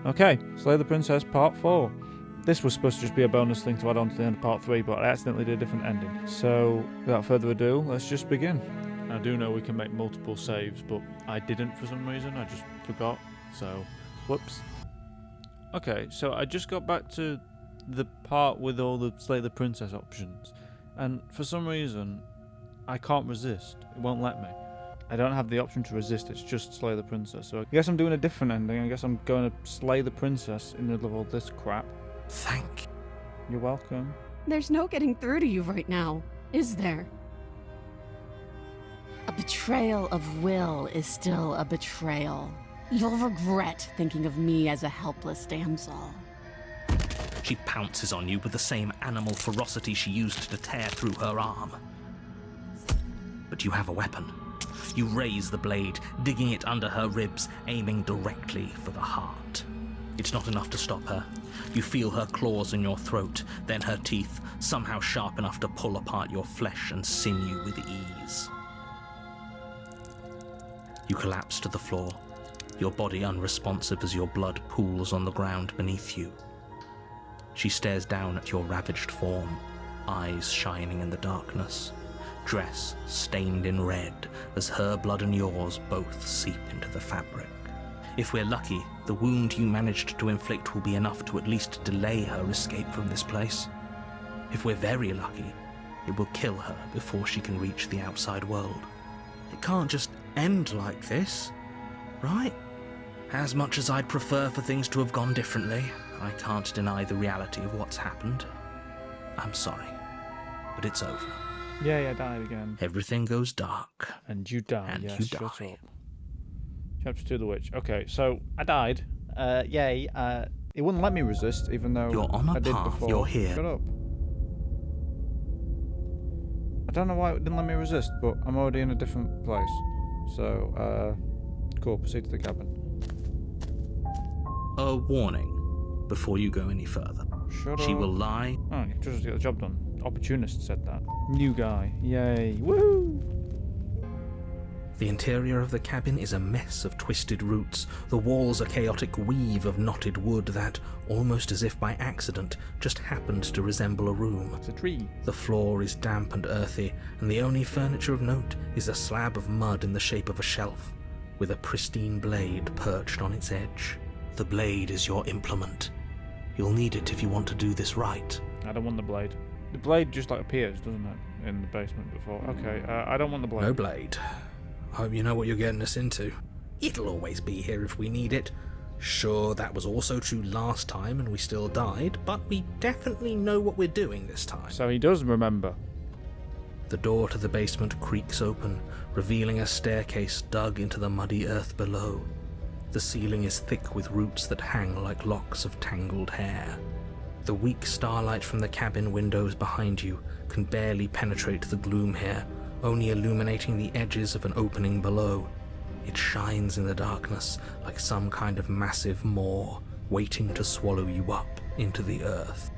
Okay, Slay the Princess Part 4. This was supposed to just be a bonus thing to add on to the end of Part 3, but I accidentally did a different ending. So, without further ado, let's just begin. I do know we can make multiple saves, but I didn't for some reason. I just forgot. So, whoops. Okay, so I just got back to the part with all the Slay the Princess options, and for some reason, I can't resist. It won't let me. I don't have the option to resist, it's just Slay the Princess. So I guess I'm doing a different ending. I guess I'm going to slay the princess in the middle of all this crap. Thank you. You're welcome. There's no getting through to you right now, is there? A betrayal of will is still a betrayal. You'll regret thinking of me as a helpless damsel. She pounces on you with the same animal ferocity she used to tear through her arm. But you have a weapon. You raise the blade, digging it under her ribs, aiming directly for the heart. It's not enough to stop her. You feel her claws in your throat, then her teeth, somehow sharp enough to pull apart your flesh and sinew with ease. You collapse to the floor, your body unresponsive as your blood pools on the ground beneath you. She stares down at your ravaged form, eyes shining in the darkness. Dress stained in red as her blood and yours both seep into the fabric. If we're lucky, the wound you managed to inflict will be enough to at least delay her escape from this place. If we're very lucky, it will kill her before she can reach the outside world. It can't just end like this, right? As much as I'd prefer for things to have gone differently, I can't deny the reality of what's happened. I'm sorry, but it's over. Yeah, I died again. Everything goes dark. And you die, And yes, you shut die. up. Chapter 2 The Witch. Okay, so I died. Yay. It wouldn't let me resist, even though You're on a I did path, before. you're here. Shut up. I don't know why it didn't let me resist, but I'm already in a different place. So, cool, proceed to the cabin. A warning before you go any further. Shut She up. will lie. Oh, you just get the job done. Opportunist said that. New guy. Yay. Woo! The interior of the cabin is a mess of twisted roots. The walls a chaotic weave of knotted wood that, almost as if by accident, just happened to resemble a room. It's a tree. The floor is damp and earthy, and the only furniture of note is a slab of mud in the shape of a shelf, with a pristine blade perched on its edge. The blade is your implement. You'll need it if you want to do this right. I don't want the blade. The blade just like appears, doesn't it? In the basement before. Okay, I don't want the blade. No blade. Hope you know what you're getting us into. It'll always be here if we need it. Sure, that was also true last time and we still died, but we definitely know what we're doing this time. So he does remember. The door to the basement creaks open, revealing a staircase dug into the muddy earth below. The ceiling is thick with roots that hang like locks of tangled hair. The weak starlight from the cabin windows behind you can barely penetrate the gloom here, only illuminating the edges of an opening below. It shines in the darkness like some kind of massive maw, waiting to swallow you up into the earth.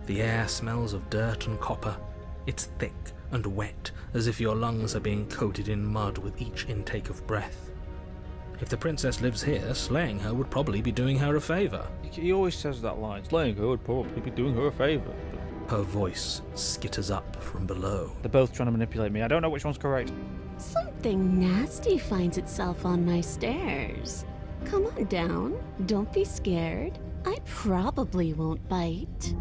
The air smells of dirt and copper. It's thick and wet, as if your lungs are being coated in mud with each intake of breath. If the princess lives here, slaying her would probably be doing her a favour. He always says that line. Slaying her would probably be doing her a favour. Her voice skitters up from below. They're both trying to manipulate me. I don't know which one's correct. Something nasty finds itself on my stairs. Come on down. Don't be scared. I probably won't bite.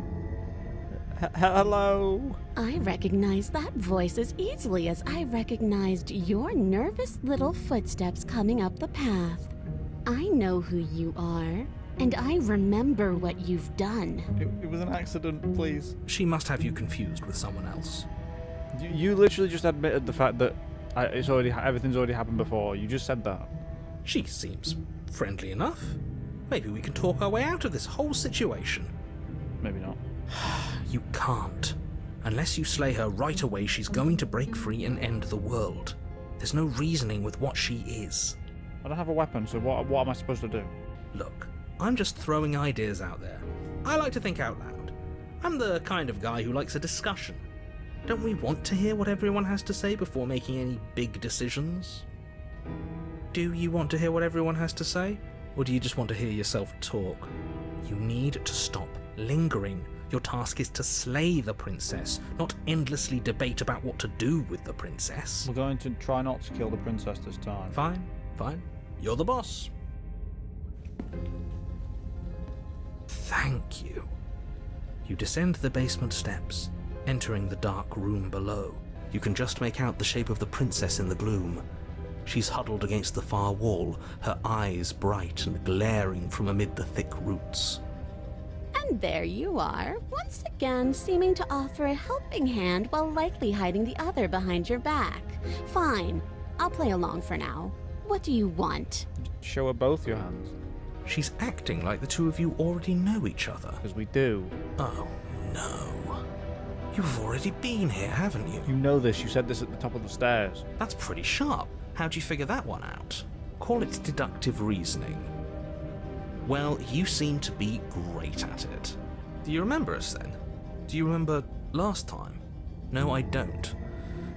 Hello? I recognize that voice as easily as I recognized your nervous little footsteps coming up the path. I know who you are, and I remember what you've done. It was an accident, please. She must have you confused with someone else. You literally just admitted the fact that everything's already happened before. You just said that. She seems friendly enough. Maybe we can talk our way out of this whole situation. Maybe not. You can't. Unless you slay her right away, she's going to break free and end the world. There's no reasoning with what she is. I don't have a weapon, so what am I supposed to do? Look, I'm just throwing ideas out there. I like to think out loud. I'm the kind of guy who likes a discussion. Don't we want to hear what everyone has to say before making any big decisions? Do you want to hear what everyone has to say? Or do you just want to hear yourself talk? You need to stop lingering. Your task is to slay the princess, not endlessly debate about what to do with the princess. We're going to try not to kill the princess this time. Fine. You're the boss. Thank you. You descend the basement steps, entering the dark room below. You can just make out the shape of the princess in the gloom. She's huddled against the far wall, her eyes bright and glaring from amid the thick roots. And there you are, once again seeming to offer a helping hand while likely hiding the other behind your back. Fine, I'll play along for now. What do you want? Show her both your hands. She's acting like the two of you already know each other. Because we do. Oh, no. You've already been here, haven't you? You know this, you said this at the top of the stairs. That's pretty sharp. How'd you figure that one out? Call it deductive reasoning. Well, you seem to be great at it. Do you remember us then? Do you remember last time? No, I don't.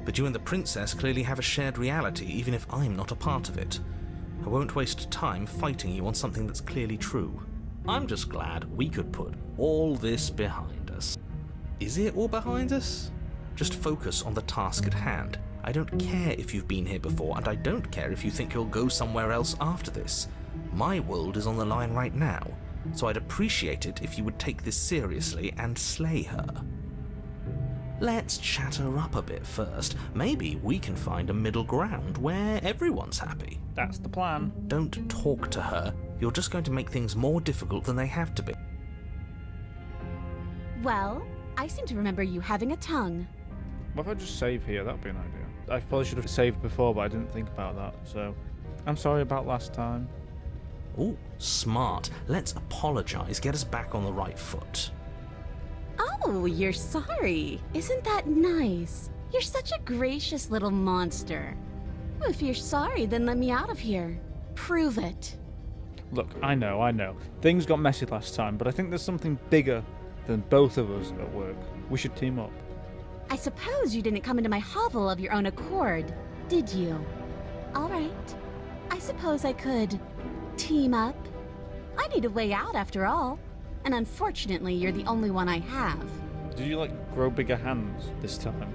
But you and the princess clearly have a shared reality, even if I'm not a part of it. I won't waste time fighting you on something that's clearly true. I'm just glad we could put all this behind us. Is it all behind us? Just focus on the task at hand. I don't care if you've been here before, and I don't care if you think you'll go somewhere else after this. My world is on the line right now, so I'd appreciate it if you would take this seriously and slay her. Let's chat her up a bit first. Maybe we can find a middle ground where everyone's happy. That's the plan. Don't talk to her. You're just going to make things more difficult than they have to be. Well, I seem to remember you having a tongue. What if I just save here? That'd be an idea. I probably should have saved before, but I didn't think about that, so I'm sorry about last time. Ooh, smart. Let's apologize, get us back on the right foot. Oh, you're sorry. Isn't that nice? You're such a gracious little monster. If you're sorry, then let me out of here. Prove it. Look, I know. Things got messy last time, but I think there's something bigger than both of us at work. We should team up. I suppose you didn't come into my hovel of your own accord, did you? All right. I suppose I could team up. I need a way out after all. And unfortunately, you're the only one I have. Did you, grow bigger hands this time?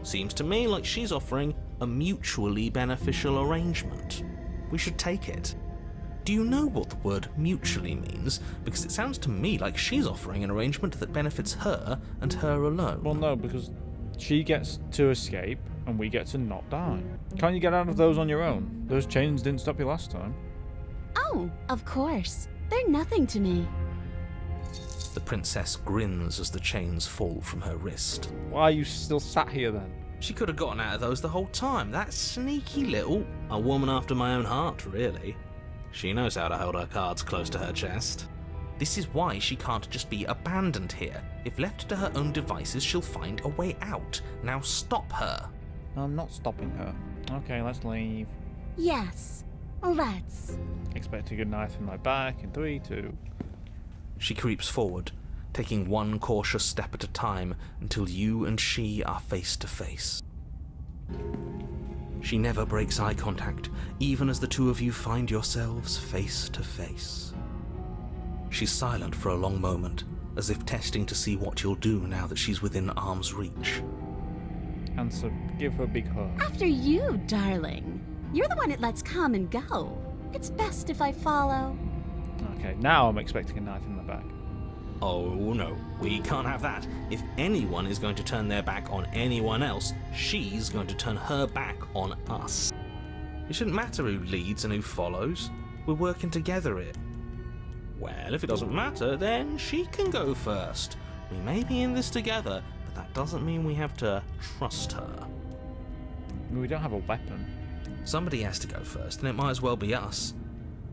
Seems to me like she's offering a mutually beneficial arrangement. We should take it. Do you know what the word mutually means? Because it sounds to me like she's offering an arrangement that benefits her and her alone. Well, no, because she gets to escape and we get to not die. Can't you get out of those on your own? Those chains didn't stop you last time. Oh, of course. They're nothing to me. The princess grins as the chains fall from her wrist. Why are you still sat here then? She could have gotten out of those the whole time. That sneaky little... A woman after my own heart, really. She knows how to hold her cards close to her chest. This is why she can't just be abandoned here. If left to her own devices, she'll find a way out. Now stop her. No, I'm not stopping her. Okay, let's leave. Yes, let's. Expect a good knife in my back in 3, 2... She creeps forward, taking one cautious step at a time until you and she are face to face. She never breaks eye contact, even as the two of you find yourselves face to face. She's silent for a long moment, as if testing to see what you'll do now that she's within arm's reach. Answer, give her a big hug. After you, darling. You're the one it lets come and go. It's best if I follow. Okay, now I'm expecting a knife in my back. Oh no, we can't have that. If anyone is going to turn their back on anyone else, she's going to turn her back on us. It shouldn't matter who leads and who follows. We're working together here. Well, if it doesn't matter, then she can go first. We may be in this together, but that doesn't mean we have to trust her. We don't have a weapon. Somebody has to go first, and it might as well be us.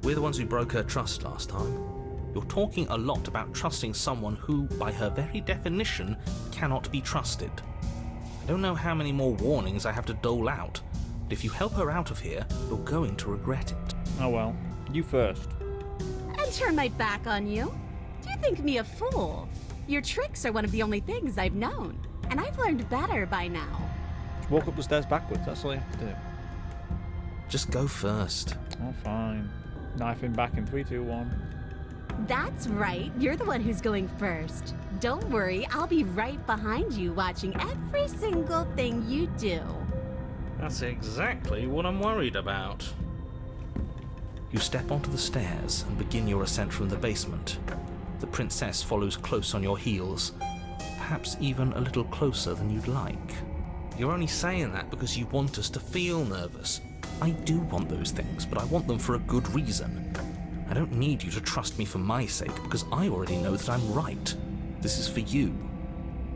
We're the ones who broke her trust last time. You're talking a lot about trusting someone who, by her very definition, cannot be trusted. I don't know how many more warnings I have to dole out, but if you help her out of here, you're going to regret it. Oh well, you first. And turn my back on you? Do you think me a fool? Your tricks are one of the only things I've known, and I've learned better by now. Just walk up the stairs backwards, that's all you have to do. Just go first. Oh, fine. Knife him back in 3, 2, 1. That's right. You're the one who's going first. Don't worry, I'll be right behind you watching every single thing you do. That's exactly what I'm worried about. You step onto the stairs and begin your ascent from the basement. The princess follows close on your heels, perhaps even a little closer than you'd like. You're only saying that because you want us to feel nervous. I do want those things, but I want them for a good reason. I don't need you to trust me for my sake, because I already know that I'm right. This is for you.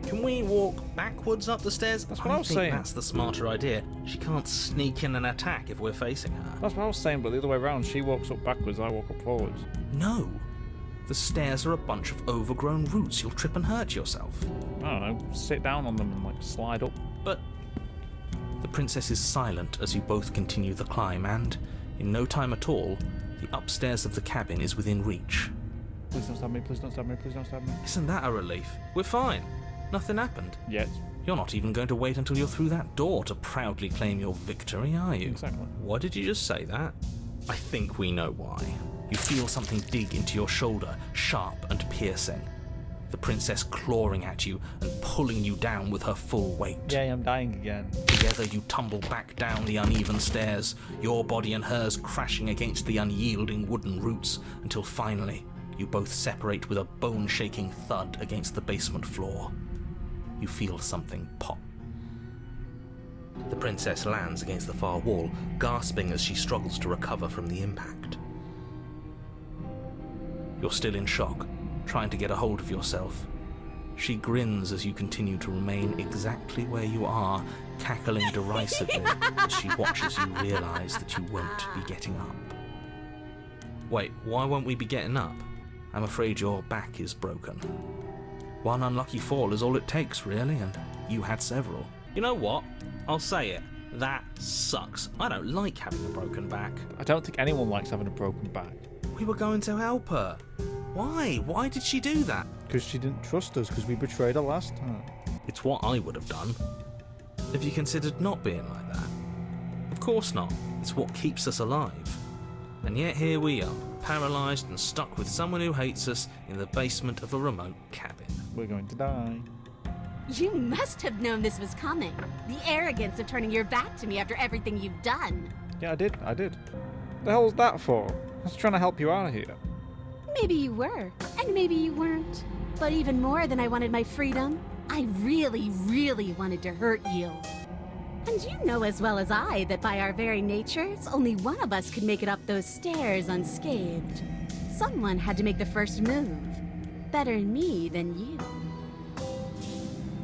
Can we walk backwards up the stairs? That's what I was saying. That's the smarter idea. She can't sneak in and attack if we're facing her. That's what I was saying, but the other way around. She walks up backwards, I walk up forwards. No. The stairs are a bunch of overgrown roots. You'll trip and hurt yourself. I don't know, sit down on them and like slide up. But the princess is silent as you both continue the climb, and in no time at all, the upstairs of the cabin is within reach. Please don't stab me, please don't stab me, please don't stab me. Isn't that a relief? We're fine. Nothing happened. Yet. You're not even going to wait until you're through that door to proudly claim your victory, are you? Exactly. Why did you just say that? I think we know why. You feel something dig into your shoulder, sharp and piercing. The princess clawing at you and pulling you down with her full weight. Yay, I'm dying again. Together you tumble back down the uneven stairs, your body and hers crashing against the unyielding wooden roots, until finally you both separate with a bone-shaking thud against the basement floor. You feel something pop. The princess lands against the far wall, gasping as she struggles to recover from the impact. You're still in shock, trying to get a hold of yourself. She grins as you continue to remain exactly where you are, cackling derisively as she watches you realize that you won't be getting up. Wait, why won't we be getting up? I'm afraid your back is broken. One unlucky fall is all it takes, really, and you had several. You know what? I'll say it. That sucks. I don't like having a broken back. I don't think anyone likes having a broken back. We were going to help her. Why? Why did she do that? Because she didn't trust us, because we betrayed her last time. It's what I would have done. Have you considered not being like that? Of course not. It's what keeps us alive. And yet here we are, paralysed and stuck with someone who hates us in the basement of a remote cabin. We're going to die. You must have known this was coming. The arrogance of turning your back to me after everything you've done. Yeah, I did. The hell was that for? I was trying to help you out of here. Maybe you were, and maybe you weren't. But even more than I wanted my freedom, I really, really wanted to hurt you. And you know as well as I that by our very natures, only one of us could make it up those stairs unscathed. Someone had to make the first move. Better me than you.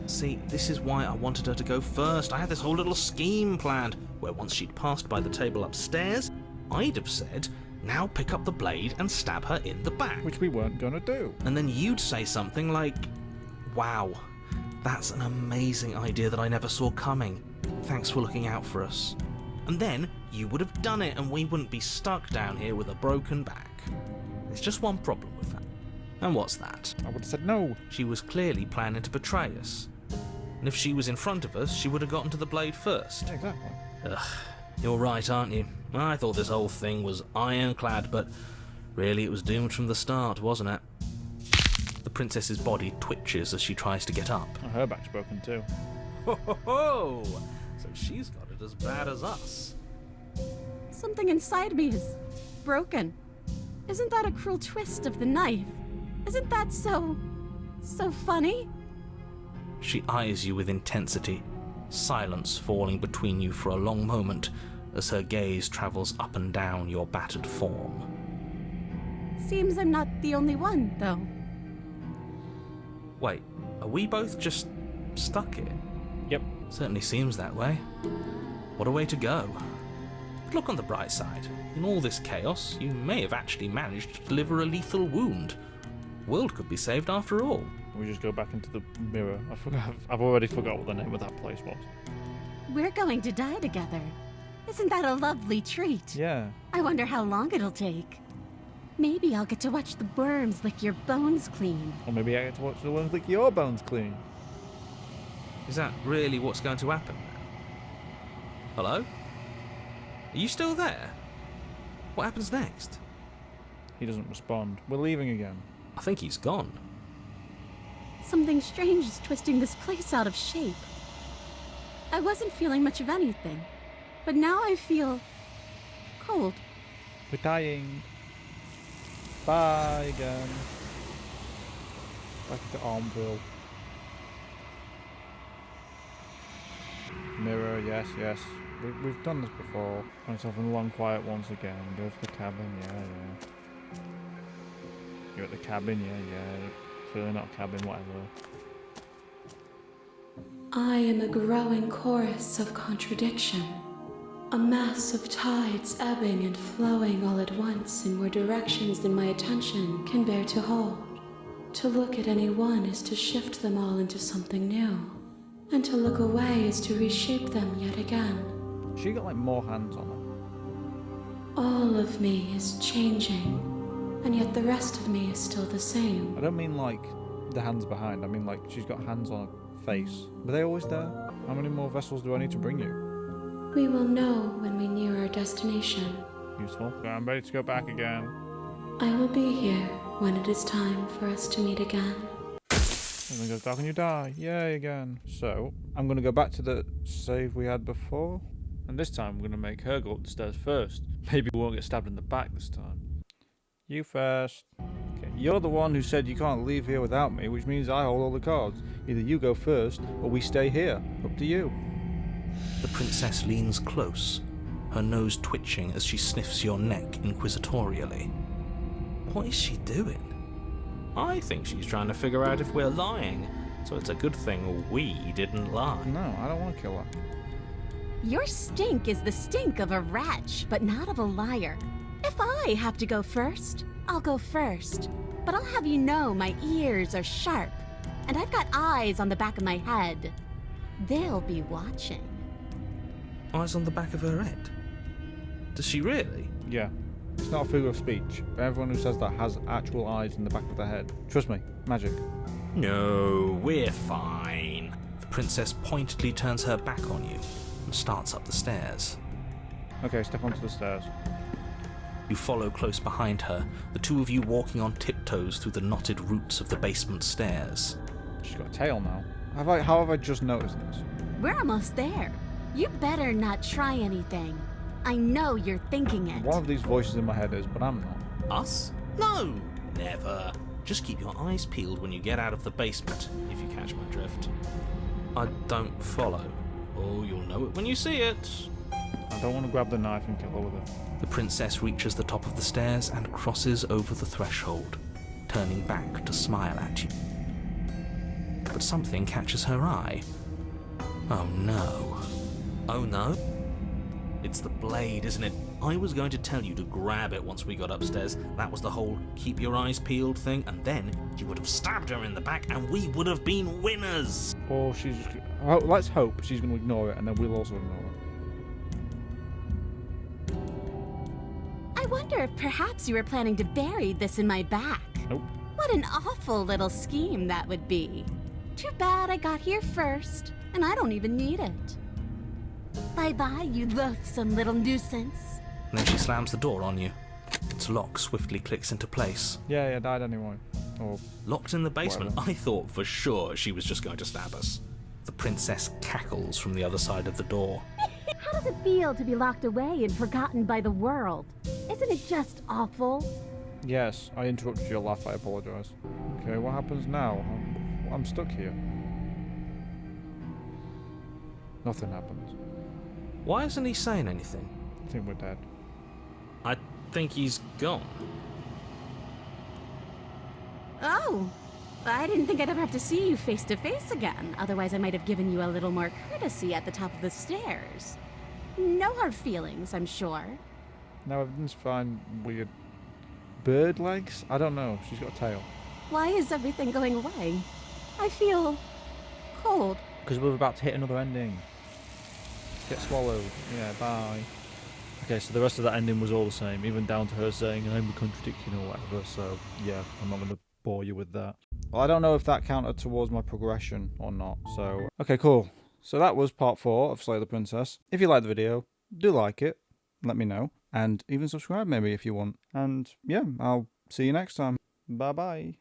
See, this is why I wanted her to go first. I had this whole little scheme planned, where once she'd passed by the table upstairs, I'd have said, now pick up the blade and stab her in the back. Which we weren't going to do. And then you'd say something like, wow, that's an amazing idea that I never saw coming. Thanks for looking out for us. And then you would have done it and we wouldn't be stuck down here with a broken back. There's just one problem with that. And what's that? I would have said no. She was clearly planning to betray us. And if she was in front of us, she would have gotten to the blade first. Yeah, exactly. Ugh, you're right, aren't you? I thought this whole thing was ironclad, but really it was doomed from the start, wasn't it? The princess's body twitches as she tries to get up. Oh, her back's broken too. Ho ho ho! So she's got it as bad as us. Something inside me is broken. Isn't that a cruel twist of the knife? Isn't that so funny? She eyes you with intensity, silence falling between you for a long moment as her gaze travels up and down your battered form. Seems I'm not the only one, though. Wait, are we both just stuck here? Yep. Certainly seems that way. What a way to go. But look on the bright side. In all this chaos, you may have actually managed to deliver a lethal wound. The world could be saved after all. We just go back into the mirror. I've already forgot what the name of that place was. We're going to die together. Isn't that a lovely treat? Yeah. I wonder how long it'll take. Maybe I'll get to watch the worms lick your bones clean. Or maybe I get to watch the ones lick your bones clean. Is that really what's going to happen? Hello? Are you still there? What happens next? He doesn't respond. We're leaving again. I think he's gone. Something strange is twisting this place out of shape. I wasn't feeling much of anything, but now I feel cold. We're dying. Bye again. Back to Armville. Mirror, yes, yes. We've done this before. Find yourself in a long quiet once again. Go to the cabin, yeah. You're at the cabin, yeah. Clearly not a cabin, whatever. I am a growing chorus of contradiction. A mass of tides ebbing and flowing all at once in more directions than my attention can bear to hold. To look at any one is to shift them all into something new. And to look away is to reshape them yet again. She got like more hands on her. All of me is changing, and yet the rest of me is still the same. I don't mean like the hands behind, I mean like she's got hands on her face. Were they always there? How many more vessels do I need to bring you? We will know when we near our destination. Useful. So I'm ready to go back again. I will be here when it is time for us to meet again. Everything goes dark and you die. Yay again. So, I'm going to go back to the save we had before. And this time, we're going to make her go up the stairs first. Maybe we won't get stabbed in the back this time. You first. Okay, you're the one who said you can't leave here without me, which means I hold all the cards. Either you go first, or we stay here. Up to you. The princess leans close, her nose twitching as she sniffs your neck inquisitorially. What is she doing? I think she's trying to figure out if we're lying, so it's a good thing we didn't lie. No, I don't want to kill her. Your stink is the stink of a wretch, but not of a liar. If I have to go first, I'll go first. But I'll have you know my ears are sharp, and I've got eyes on the back of my head. They'll be watching. Eyes on the back of her head? Does she really? Yeah. It's not a figure of speech, but everyone who says that has actual eyes in the back of their head. Trust me, magic. No, we're fine. The princess pointedly turns her back on you and starts up the stairs. Okay, step onto the stairs. You follow close behind her, the two of you walking on tiptoes through the knotted roots of the basement stairs. She's got a tail now. How have I just noticed this? We're almost there. You better not try anything. I know you're thinking it. One of these voices in my head is, but I'm not. Us? No, never. Just keep your eyes peeled when you get out of the basement, if you catch my drift. I don't follow. Oh, you'll know it when you see it. I don't want to grab the knife and kill her with it. The princess reaches the top of the stairs and crosses over the threshold, turning back to smile at you. But something catches her eye. Oh no. Oh no? It's the blade, isn't it? I was going to tell you to grab it once we got upstairs. That was the whole keep your eyes peeled thing, and then you would have stabbed her in the back and we would have been winners. Or she's just... Oh, let's hope she's going to ignore it, and then we'll also ignore it. I wonder if perhaps you were planning to bury this in my back. Nope. What an awful little scheme that would be. Too bad I got here first, and I don't even need it. Bye-bye, you loathsome little nuisance. And then she slams the door on you. Its lock swiftly clicks into place. Yeah, died anyway. Or... Locked in the basement, whatever. I thought for sure she was just going to stab us. The princess cackles from the other side of the door. How does it feel to be locked away and forgotten by the world? Isn't it just awful? Yes, I interrupted your laugh, I apologise. Okay, what happens now? I'm stuck here. Nothing happens. Why isn't he saying anything? I think we're dead. I think he's gone. Oh, I didn't think I'd ever have to see you face to face again. Otherwise, I might have given you a little more courtesy at the top of the stairs. No hard feelings, I'm sure. Now everything's fine. Weird bird legs? I don't know. She's got a tail. Why is everything going away? I feel cold. Because we're about to hit another ending. Get swallowed. Yeah, bye. Okay, so the rest of that ending was all the same, even down to her saying, I'm a contradiction or whatever, so yeah, I'm not going to bore you with that. Well, I don't know if that counted towards my progression or not, so... Okay, cool. So that was part 4 of Slay the Princess. If you liked the video, do like it, let me know, and even subscribe maybe if you want. And yeah, I'll See you next time. Bye bye.